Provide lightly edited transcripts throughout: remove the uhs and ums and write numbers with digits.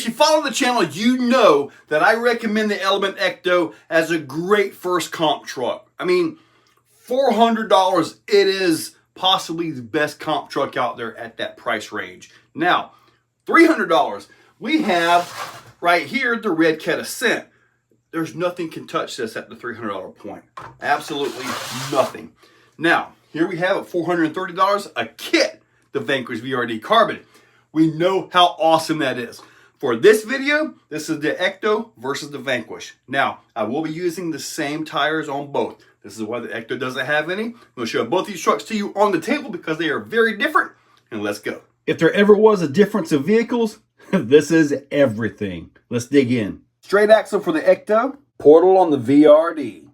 you follow the channel, you know that I recommend the Element ECTO as a great first comp truck. I mean, $400, it is possibly the best comp truck out there at that price range. Now, $300, we have right here the Red Cat Ascent. There's nothing can touch this at the $300 point. Absolutely nothing. Now, here we have at $430 a kit, the Vanquish VRD Carbon. We know how awesome that is. For this video, this is the ECTO versus the Vanquish. Now, I will be using the same tires on both. This is why the ECTO doesn't have any. I'm going to show both these trucks to you on the table because they are very different. And let's go. If there ever was a difference of vehicles, this is everything. Let's dig in. Straight axle for the ECTO, portal on the VRD.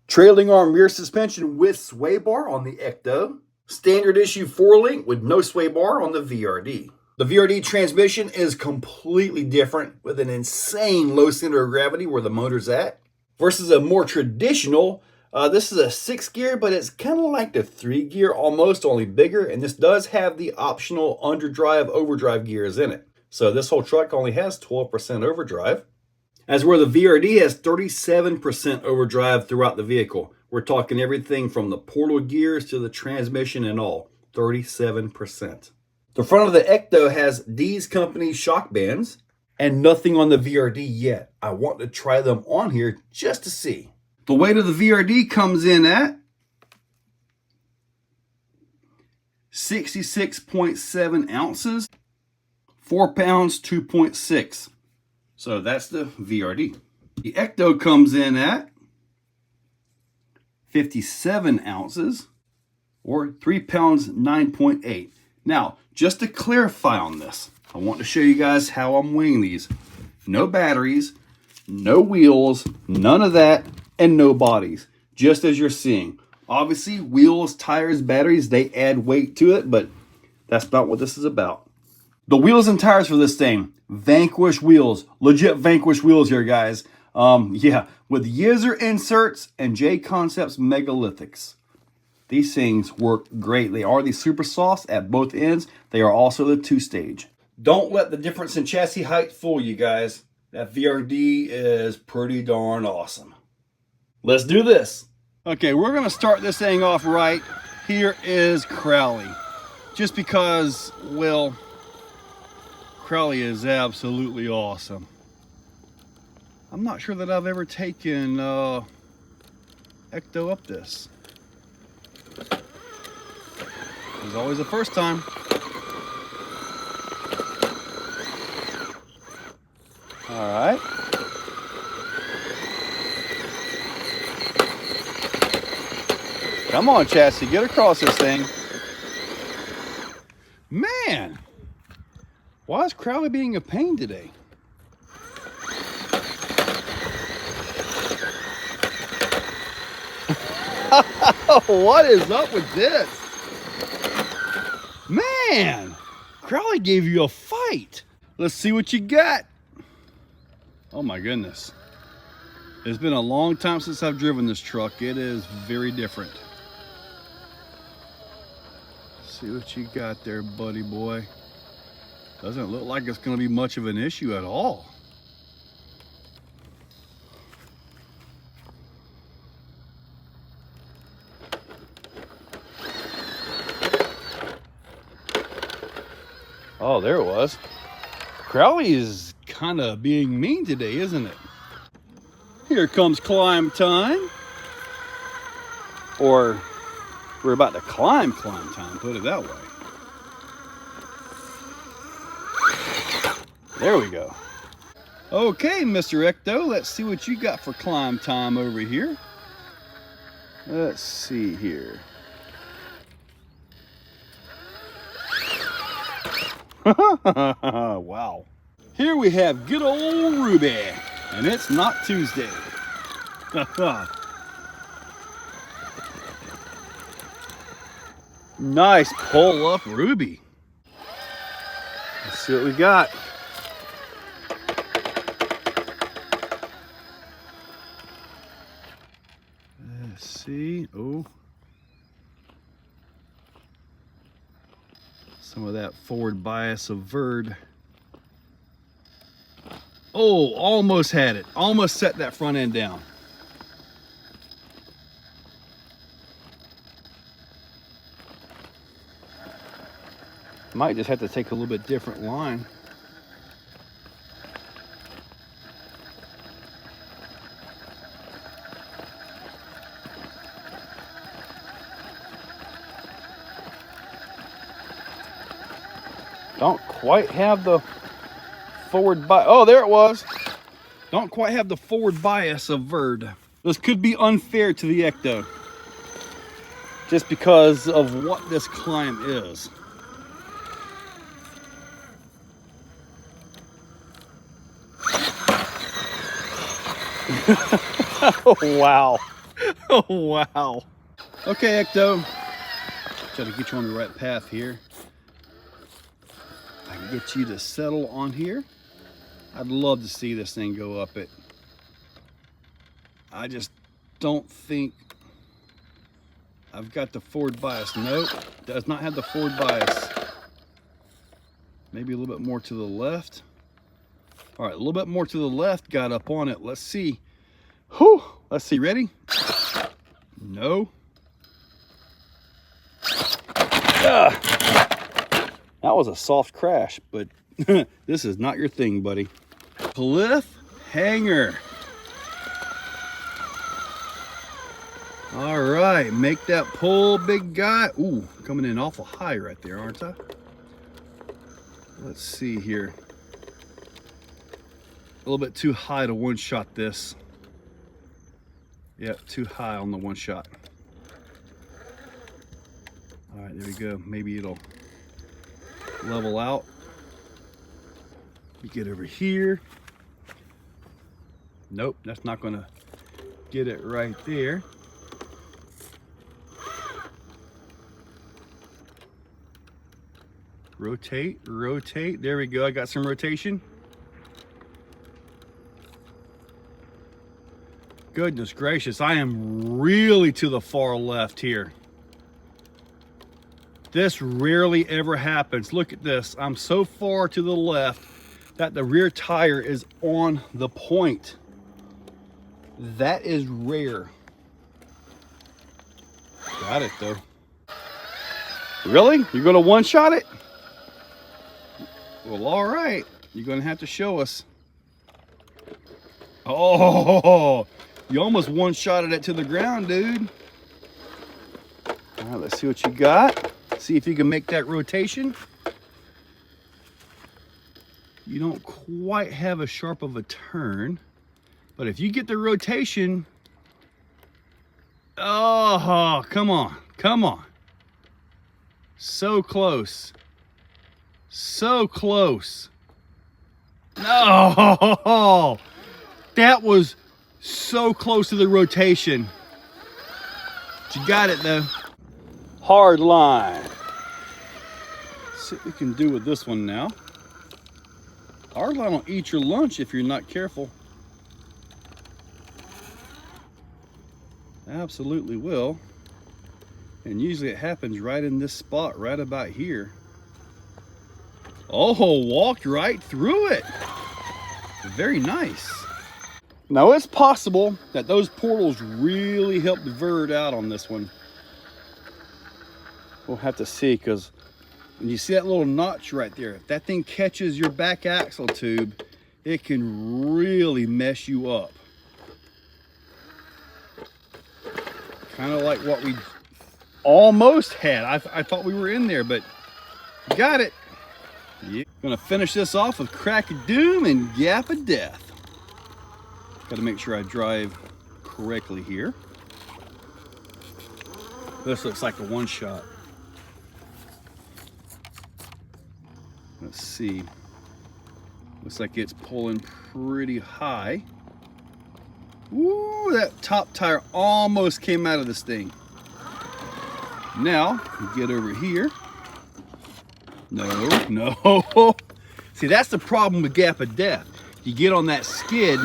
Trailing arm rear suspension with sway bar on the ECTO. Standard issue 4-link with no sway bar on the VRD. The VRD transmission is completely different with an insane low center of gravity where the motor's at versus a more traditional, this is a 6-gear, but it's kind of like the 3-gear almost, only bigger. And this does have the optional underdrive, overdrive gears in it. So this whole truck only has 12% overdrive. As where the VRD has 37% overdrive throughout the vehicle. We're talking everything from the portal gears to the transmission and all, 37%. The front of the ECTO has D's company shock bands and nothing on the VRD yet. I want to try them on here just to see. The weight of the VRD comes in at 66.7 ounces, 4 pounds, 2.6. So that's the VRD. The ECTO comes in at 57 ounces or 3 pounds, 9.8. Now, just to clarify on this, I want to show you guys how I'm weighing these. No batteries, no wheels, none of that, and no bodies, just as you're seeing. Obviously, wheels, tires, batteries, they add weight to it, but that's not what this is about. The wheels and tires for this thing, Vanquish wheels, legit Vanquish wheels here, guys. Yeah, with User inserts and J Concepts megalithics. These things work great. They are the super softs at both ends. They are also the 2-stage. Don't let the difference in chassis height fool you guys. That VRD is pretty darn awesome. Let's do this. Okay, we're gonna start this thing off right. Here is Crowley. Just because, well, Crowley is absolutely awesome. I'm not sure that I've ever taken ECTO up this. It was always the first time. All right. Come on, chassis, get across this thing. Man, why is Crowley being a pain today? What is up with this? Man, Crowley gave you a fight. Let's see what you got. Oh my goodness. It's been a long time since I've driven this truck. It is very different. See what you got there, buddy boy. Doesn't look like it's going to be much of an issue at all. Oh, there it was. Crowley is kind of being mean today, isn't it? Here comes climb time. Or we're about to climb time, put it that way. There we go. Okay, Mr. ECTO, let's see what you got for climb time over here. Let's see here. Wow. Here we have good old Ruby, and it's not Tuesday. Nice pull up Ruby. Let's see what we got. Let's see. Oh. Some of that forward bias of VRD. Oh, almost had it. Almost set that front end down. Might just have to take a little bit different line. Don't quite have the forward bias. Oh, there it was. Don't quite have the forward bias of VRD. This could be unfair to the ECTO, just because of what this climb is. Oh, wow. Oh, wow. Okay, ECTO. Try to get you on the right path here. I can get you to settle on here. I'd love to see this thing go up it. I just don't think I've got the forward bias. Nope, does not have the forward bias. Maybe a little bit more to the left. All right, a little bit more to the left, got up on it. Let's see. Whew, let's see, ready? No. That was a soft crash, but this is not your thing, buddy. Cliffhanger. All right, make that pull, big guy. Ooh, coming in awful high right there, aren't I? Let's see here. A little bit too high to one-shot this. Yep, too high on the one-shot. All right, there we go. Maybe it'll level out. You get over here. Nope, that's not gonna get it right there. Rotate, rotate. There we go. I got some rotation. Goodness gracious, I am really to the far left here. This rarely ever happens. Look at this. I'm so far to the left that the rear tire is on the point. That is rare. Got it though. Really? You're gonna one-shot it? Well, all right. You're gonna have to show us. Oh, you almost one-shotted it to the ground, dude. All right, let's see what you got. See if you can make that rotation. You don't quite have as sharp of a turn, but if you get the rotation, oh, come on, come on. So close. So close. No, that was so close to the rotation. But you got it though. Hardline. Let's see what we can do with this one now. Hardline will eat your lunch if you're not careful. Absolutely will. And usually it happens right in this spot, right about here. Oh, walked right through it. Very nice. Now it's possible that those portals really helped VRD out on this one. We'll have to see, because when you see that little notch right there, if that thing catches your back axle tube, it can really mess you up. Kind of like what we almost had. I thought we were in there, but got it. Yeah. Gonna finish this off with Crack of Doom and Gap of Death. Got to make sure I drive correctly here. This looks like a one-shot. Let's see. Looks like it's pulling pretty high. Ooh, that top tire almost came out of this thing. Now, get over here. No, no. See, that's the problem with Gap of Death. You get on that skid,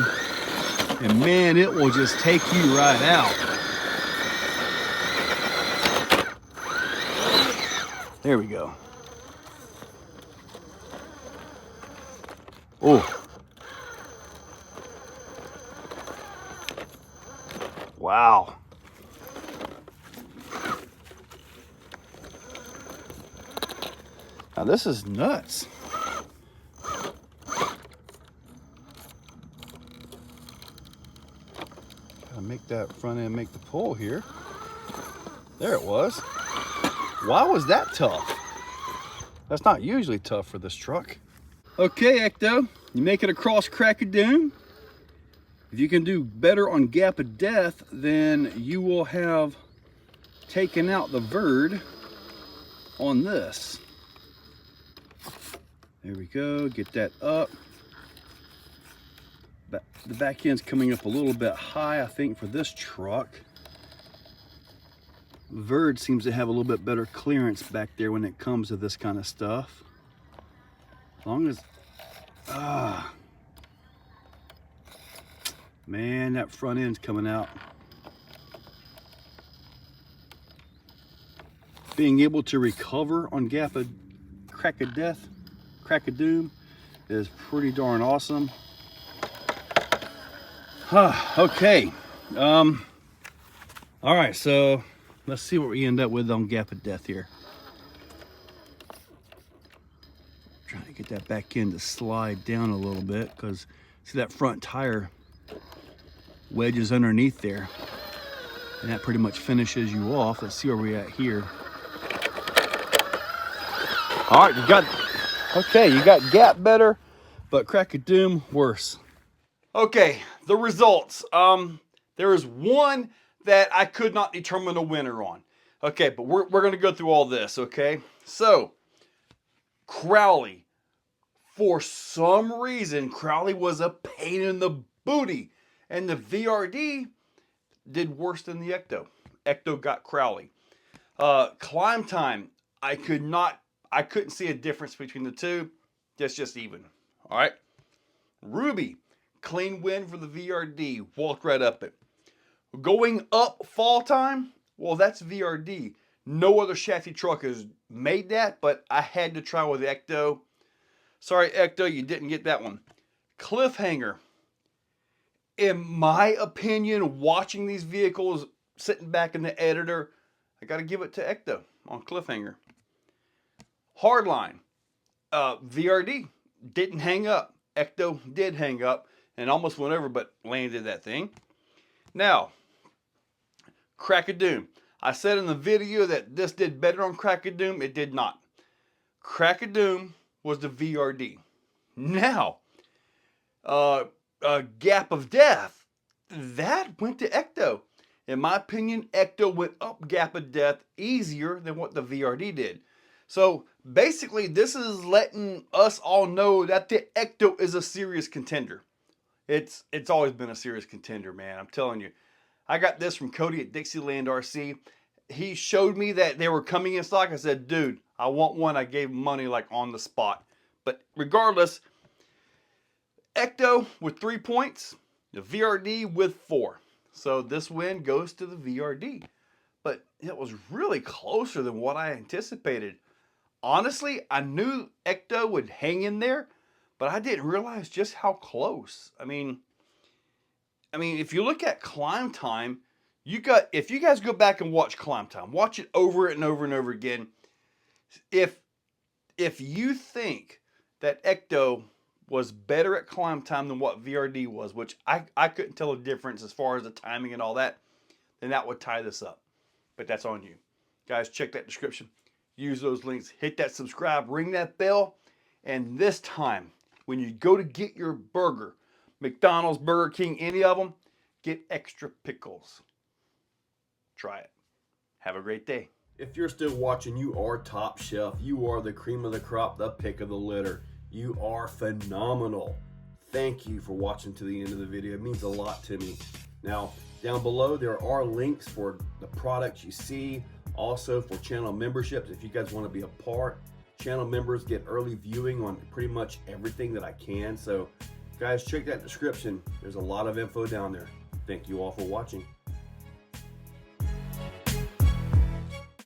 and man, it will just take you right out. There we go. Oh, Wow. Now this is nuts. Gotta make that front end make the pull here. There it was. Why was that tough? That's not usually tough for this truck. Okay, ECTO, you make it across Crack of Doom. If you can do better on Gap of Death, then you will have taken out the VRD on this. There we go, get that up. The back end's coming up a little bit high, I think, for this truck. VRD seems to have a little bit better clearance back there when it comes to this kind of stuff. As long as, man, that front end's coming out. Being able to recover on Crack of Death, Crack of Doom, is pretty darn awesome. Okay. All right, so let's see what we end up with on Gap of Death here. Trying to get that back end to slide down a little bit, because see that front tire wedges underneath there, and that pretty much finishes you off. Let's see where we're at here. All right, you got Gap better, but Crack of Doom worse. Okay, the results. There is one that I could not determine a winner on. Okay, but we're going to go through all this, okay? So, Crowley. For some reason, Crowley was a pain in the booty. And the VRD did worse than the ECTO. ECTO got Crowley. Climb time. I couldn't see a difference between the two. Just even. All right. Ruby. Clean win for the VRD. Walked right up it. Going up fall time. Well, that's VRD. No other chassis truck has made that, but I had to try with the ECTO. Sorry, ECTO, you didn't get that one. Cliffhanger. In my opinion, watching these vehicles, sitting back in the editor, I got to give it to ECTO on Cliffhanger. Hardline. VRD didn't hang up. ECTO did hang up and almost went over, but landed that thing. Now, Crack of Doom. I said in the video that this did better on Crack of Doom. It did not. Crack of Doom was the VRD. Now, Gap of Death, that went to ECTO. In my opinion, ECTO went up Gap of Death easier than what the VRD did. So basically, this is letting us all know that the ECTO is a serious contender. It's always been a serious contender, man. I'm telling you. I got this from Cody at Dixieland RC. He showed me that they were coming in stock. I said, dude, I want one. I gave him money like on the spot. But regardless, ECTO with 3 points, the VRD with 4. So this win goes to the VRD. But it was really closer than what I anticipated. Honestly, I knew ECTO would hang in there, but I didn't realize just how close. I mean, if you look at climb time, if you guys go back and watch climb time, watch it over and over and over again. If you think that ECTO was better at climb time than what VRD was, which I couldn't tell a difference as far as the timing and all that, then that would tie this up. But that's on you. Guys, check that description. Use those links. Hit that subscribe. Ring that bell. And this time, when you go to get your burger, McDonald's, Burger King, any of them, get extra pickles. Try it. Have a great day. If you're still watching, you are top shelf. You are the cream of the crop, the pick of the litter. You are phenomenal. Thank you for watching to the end of the video. It means a lot to me. Now, down below, there are links for the products you see. Also for channel memberships, if you guys want to be a part. Channel members get early viewing on pretty much everything that I can. So guys, check that description. There's a lot of info down there. Thank you all for watching.